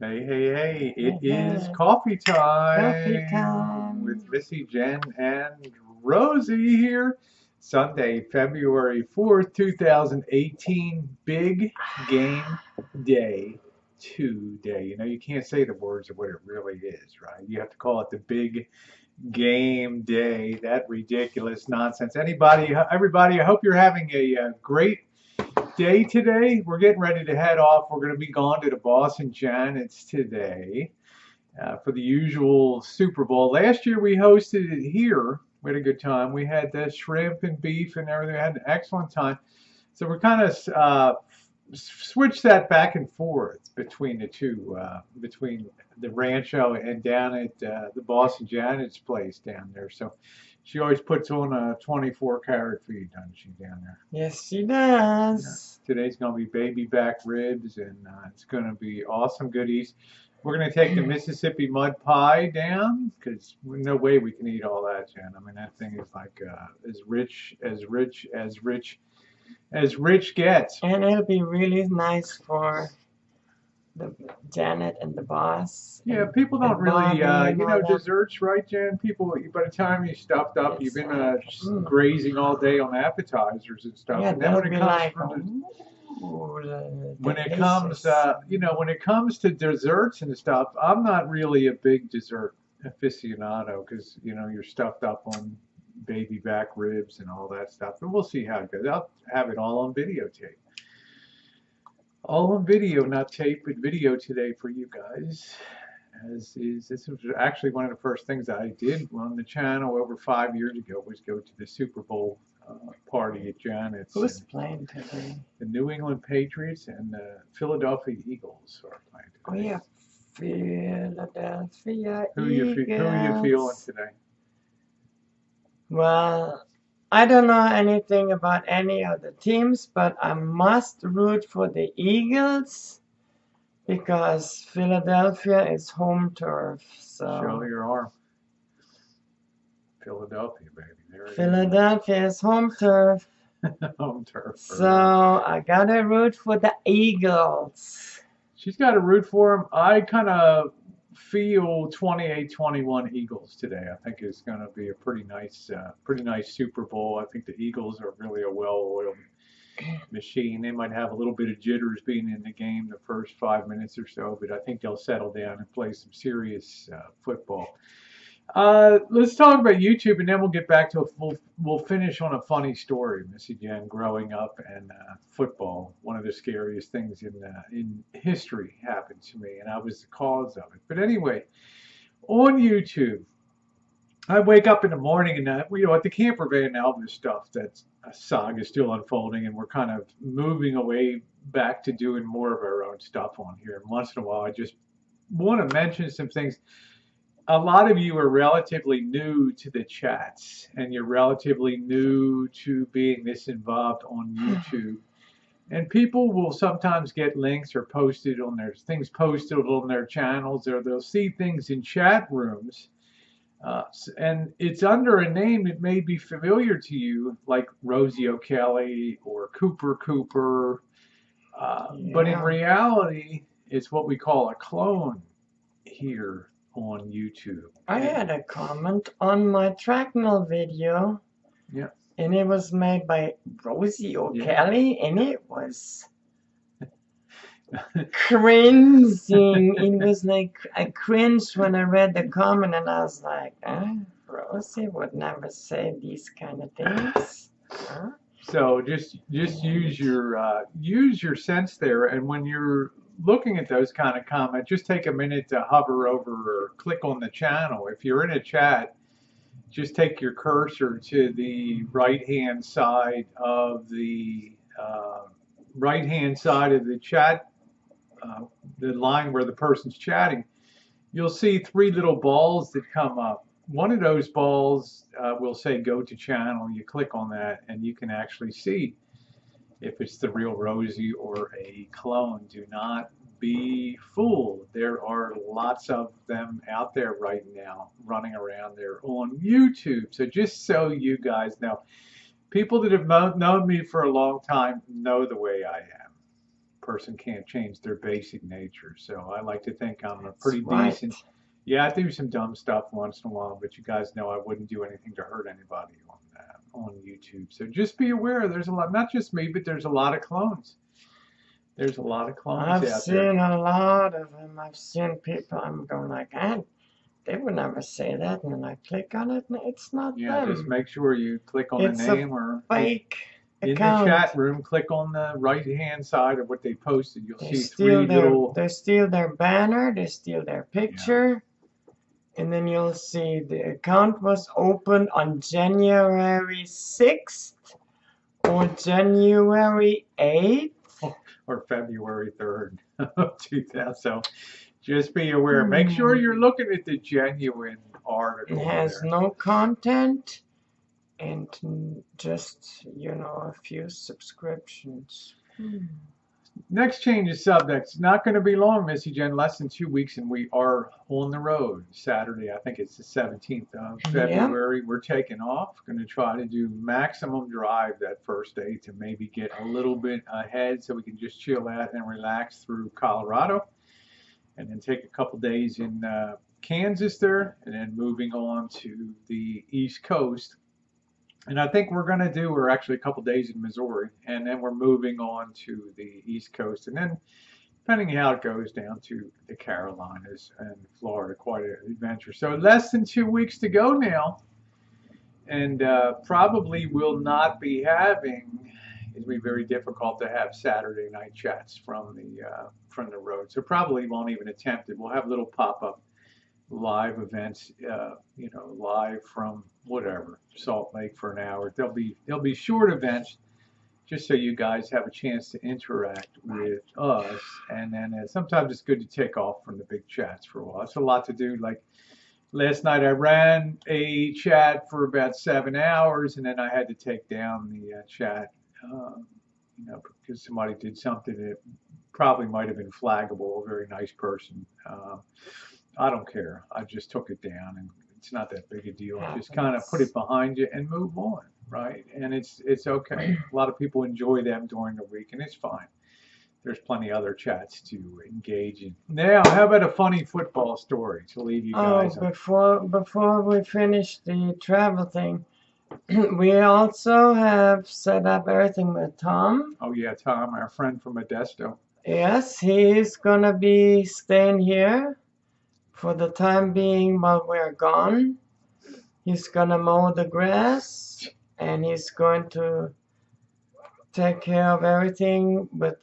Hey, hey, hey, it is Hey, coffee coffee time with time. Missy, Jen, and Rosie here. Sunday, February 4th, 2018, big game day today. You know, you can't say the words of what it really is, right? You have to call it the big game day. That ridiculous nonsense. Everybody, I hope you're having a great day today. We're getting ready to head off. We're going to be gone to the Boston Giants today for the usual Super Bowl. Last year we hosted it here. We had a good time. We had the shrimp and beef and everything. We had an excellent time. So we're kind of switched that back and forth between the two, between the Rancho and down at the Boston Giants place down there. So she always puts on a 24 karat feed, doesn't she, down there? Yes, she Yeah. does. Today's going to be baby back ribs, and it's going to be awesome goodies. We're going to take the Mississippi mud pie down because no way we can eat all that, Jen. I mean, that thing is like as rich gets. And it'll be really nice for the Janet and the boss Yeah, people don't and really, Bobby and all that. desserts, right, Jen? People, by the time you stuffed up, you've It's been like, grazing all day on appetizers and stuff, yeah, and then they'll when it be comes like, for when it comes, delicious. when it comes to desserts and stuff, I'm not really a big dessert aficionado because, you're stuffed up on baby back ribs and all that stuff. But we'll see how it goes. I'll have it all on videotape. All on video, not tape, but video today for you guys. This was actually one of the first things I did on the channel over 5 years ago was go to the Super Bowl party at Janet's. Who's playing today? The New England Patriots and the Philadelphia Eagles are playing Oh, today. yeah, Philadelphia Who are you feeling Eagles. today? Well, I don't know anything about any of the teams, but I must root for the Eagles because Philadelphia is home turf. Show So your arm. Philadelphia, baby. There it Philadelphia is home turf. is. Home turf. So I gotta root for the Eagles. She's got to root for him. I kind of feel 28-21 Eagles today. I think it's going to be a pretty nice Super Bowl. I think the Eagles are really a well-oiled machine. They might have a little bit of jitters being in the game the first 5 minutes or so, but I think they'll settle down and play some serious football. Let's talk about YouTube, and then we'll get back to we'll finish on a funny story, Missy Jen, growing up and football. One of the scariest things in history happened to me, and I was the cause of it. But anyway, on YouTube, I wake up in the morning and at the camper van Elvis stuff. That saga is still unfolding, and we're kind of moving away back to doing more of our own stuff on here. And once in a while, I just want to mention some things. A lot of you are relatively new to the chats and you're relatively new to being this involved on YouTube. And people will sometimes get links or posted on their things posted on their channels, or they'll see things in chat rooms. And it's under a name that may be familiar to you, like Rosie O'Kelly or Cooper Cooper. But in Yeah. reality, it's what we call a clone here on YouTube. I had a comment on my Trackmill video. Yeah. And it was made by Rosie O'Kelly, and it was cringing. It was like I cringed when I read the comment, and I was like, Rosie would never say these kind of things. Huh? So just use your sense there, and when you're looking at those kind of comments, just take a minute to hover over or click on the channel. If you're in a chat, just take your cursor to the right hand side of the chat, the line where the person's chatting. You'll see three little balls that come up. One of those balls will say go to channel. You click on that and you can actually see if it's the real Rosie or a clone. Do not be fooled. There are lots of them out there right now running around there on YouTube. So just so you guys know, people that have known me for a long time know the way I am. person can't change their basic nature. So I like to think I'm a That's pretty right. decent. Yeah, I do some dumb stuff once in a while, but you guys know I wouldn't do anything to hurt anybody on YouTube. So just be aware. There's a lot, not just me, but there's a lot of clones. There's a lot of clones I've out there. seen a lot of them. I've seen people, I'm going like, they would never say that. And then I click on it and it's not Yeah, just them. make sure you click on the It's a name or fake in the account. chat room, click on the right-hand side of what they posted. You'll They see steal three their little. they steal their banner, they steal their Yeah. picture, and then you'll see the account was opened on January 6th or January 8th. Or February 3rd, 2000. So just be aware. Make sure you're looking at the genuine article. It has there. no content and just, a few subscriptions. Next change of subject. It's not going to be long, Missy Jen. Less than 2 weeks, and we are on the road. Saturday, I think it's the 17th of February. We're taking off. Going to try to do maximum drive that first day to maybe get a little bit ahead so we can just chill out and relax through Colorado, and then take a couple days in Kansas there, and then moving on to the East Coast. And I think we're actually a couple days in Missouri, and then we're moving on to the East Coast, and then depending how it goes down to the Carolinas and Florida, quite an adventure. So less than 2 weeks to go now, and probably will not be having. It'll be very difficult to have Saturday night chats from the road. So probably won't even attempt it. We'll have little pop-up live events, live from whatever, Salt Lake for an hour. They'll be short events, just so you guys have a chance to interact with us. And then sometimes it's good to take off from the big chats for a while. It's a lot to do. Like last night, I ran a chat for about 7 hours, and then I had to take down the chat, because somebody did something that probably might have been flaggable. A very nice person. I don't care. I just took it down, and it's not that big a deal. Just kind of put it behind you and move on, right? And it's okay. A lot of people enjoy them during the week, and it's fine. There's plenty of other chats to engage in. Now, how about a funny football story to leave you guys? Before we finish the travel thing, we also have set up everything with Tom. Oh yeah, Tom, our friend from Modesto. Yes, he's gonna be staying here for the time being while we're gone. He's gonna mow the grass, and he's going to take care of everything with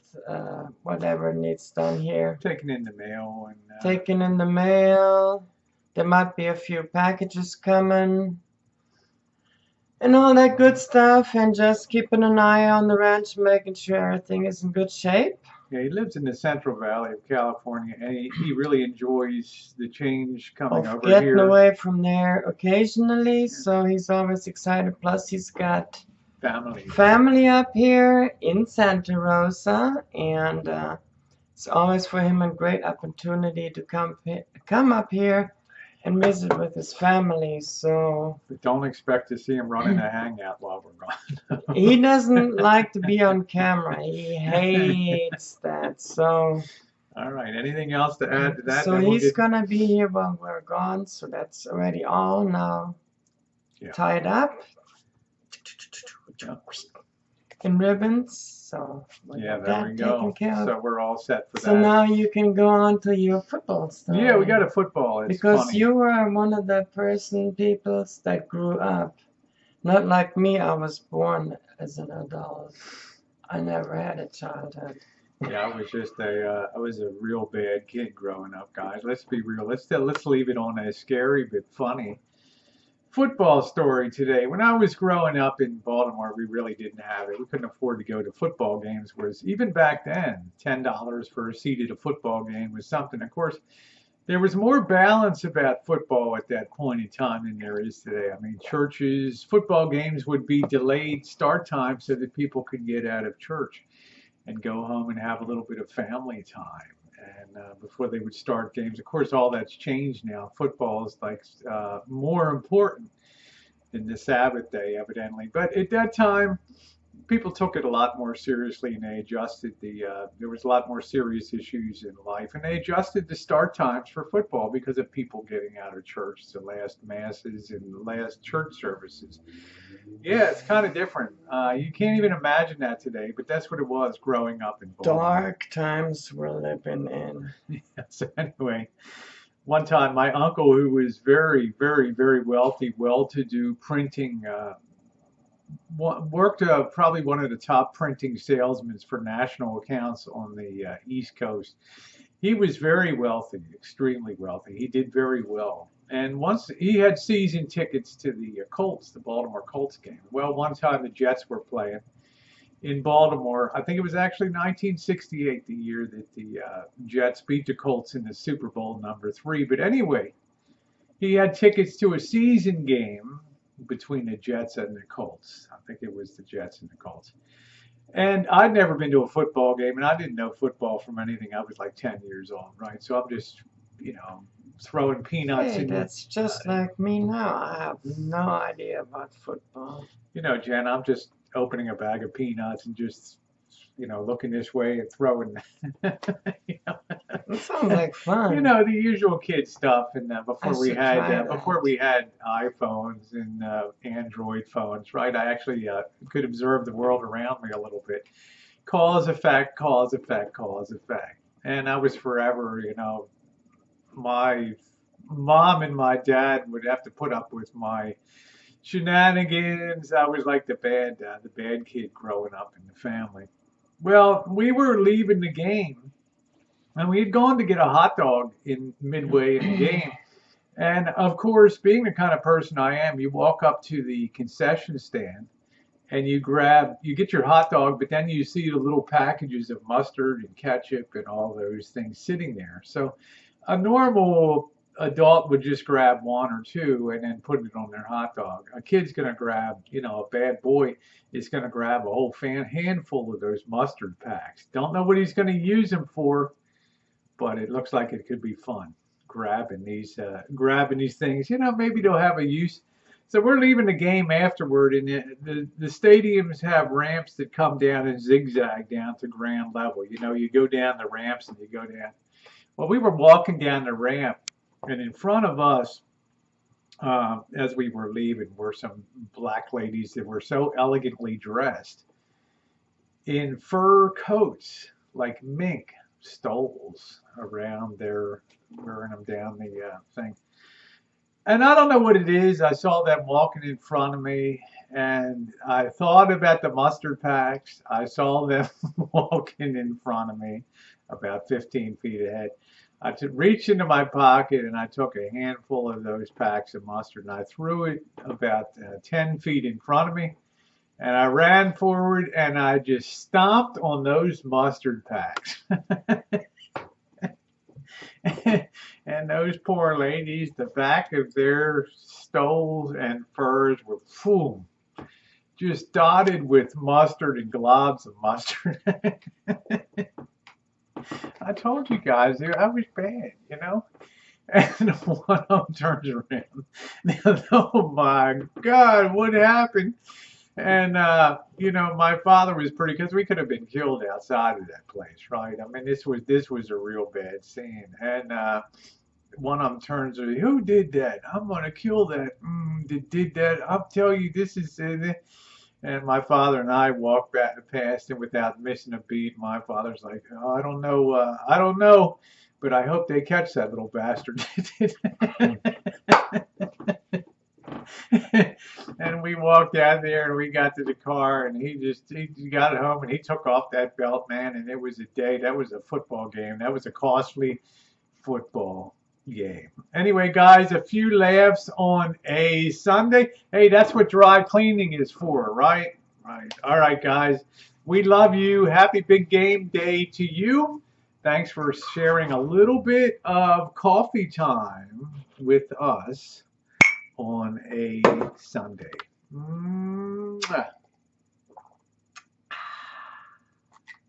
whatever needs done here. Taking in the mail and Taking in the mail. There might be a few packages coming. And all that good stuff, and just keeping an eye on the ranch, making sure everything is in good shape. Yeah, he lives in the Central Valley of California, and he really enjoys the change coming over Getting here. away from there occasionally, so he's always excited. Plus, he's got family up here in Santa Rosa, and it's always for him a great opportunity to come up here and visit with his family. So but don't expect to see him running a hangout while we're gone. He doesn't like to be on camera. He hates that. So all right. Anything else to add to that? So he's gonna be here while we're gone. So that's already all now tied up in ribbons. So there we go. So we're all set for that. So now you can go on to your football stuff. Yeah, we got a football. It's because funny. You were one of the people that grew up. Not like me, I was born as an adult. I never had a childhood. Yeah, I was a real bad kid growing up, guys. Let's be real. Let's leave it on a scary but funny football story today. When I was growing up in Baltimore, we really didn't have it. We couldn't afford to go to football games. Whereas even back then, $10 for a seat at a football game was something. Of course, there was more balance about football at that point in time than there is today. I mean, football games would be delayed start time so that people could get out of church and go home and have a little bit of family time. And before they would start games, of course, all that's changed now. Football is like more important than the Sabbath day, evidently. But at that time, people took it a lot more seriously, and they adjusted there was a lot more serious issues in life, and they adjusted the start times for football because of people getting out of church, the last masses and the last church services. Yeah, it's kind of different. You can't even imagine that today, but that's what it was growing up in Baltimore. Dark times we're living in. Yeah, so anyway, one time my uncle, who was very, very, very wealthy, well-to-do printing, worked probably one of the top printing salesmen for national accounts on the East Coast. He was very wealthy, extremely wealthy. He did very well. And once he had season tickets to the Colts, the Baltimore Colts game. Well, one time the Jets were playing in Baltimore. I think it was actually 1968, the year that the Jets beat the Colts in the Super Bowl #3. But anyway, he had tickets to a season game between the Jets and the Colts. I think it was the Jets and the Colts. And I'd never been to a football game, and I didn't know football from anything. I was like 10 years old, right? So I'm just, throwing peanuts Hey, in. that's just like me now. I have no idea about football. Jen, I'm just opening a bag of peanuts and just, looking this way and throwing. It sounds like fun. The usual kid stuff. And before we had iPhones and Android phones, right? I actually could observe the world around me a little bit. Cause, effect, cause, effect, cause, effect. And I was forever, my mom and my dad would have to put up with my shenanigans. I was like the bad kid growing up in the family. Well, we were leaving the game, and we had gone to get a hot dog in midway in the game. And of course, being the kind of person I am, you walk up to the concession stand and you get your hot dog, but then you see the little packages of mustard and ketchup and all those things sitting there. So a normal adult would just grab one or two and then put it on their hot dog. A kid's going to grab, a bad boy is going to grab a whole handful of those mustard packs. Don't know what he's going to use them for, but it looks like it could be fun grabbing these things. Maybe they'll have a use. So we're leaving the game afterward, and the stadiums have ramps that come down and zigzag down to ground level. You go down the ramps and you go down. Well, we were walking down the ramp, and in front of us, as we were leaving, were some black ladies that were so elegantly dressed in fur coats, like mink stoles around their, wearing them down the thing. And I don't know what it is. I saw them walking in front of me, and I thought about the mustard packs. I saw them walking in front of me about 15 feet ahead. I reached into my pocket and I took a handful of those packs of mustard and I threw it about 10 feet in front of me. And I ran forward and I just stomped on those mustard packs. And those poor ladies, the back of their stoles and furs were boom, just dotted with mustard and globs of mustard. I told you guys, I was bad, And one of them turns around. Oh my God, what happened? And, my father was pretty, because we could have been killed outside of that place, right? I mean, this was a real bad scene. And one of them turns to me, who did that? I'm going to kill that. Did that? I'll tell you, this is... And my father and I walked back past him without missing a beat. My father's like, oh, I don't know, but I hope they catch that little bastard. And we walked out there and we got to the car and he got home and he took off that belt, man. And it was a day. That was a football game. That was a costly football game. Anyway, guys, a few laughs on a Sunday. Hey, that's what dry cleaning is for, right? Right. All right, guys. We love you. Happy big game day to you. Thanks for sharing a little bit of coffee time with us on a Sunday. Mwah.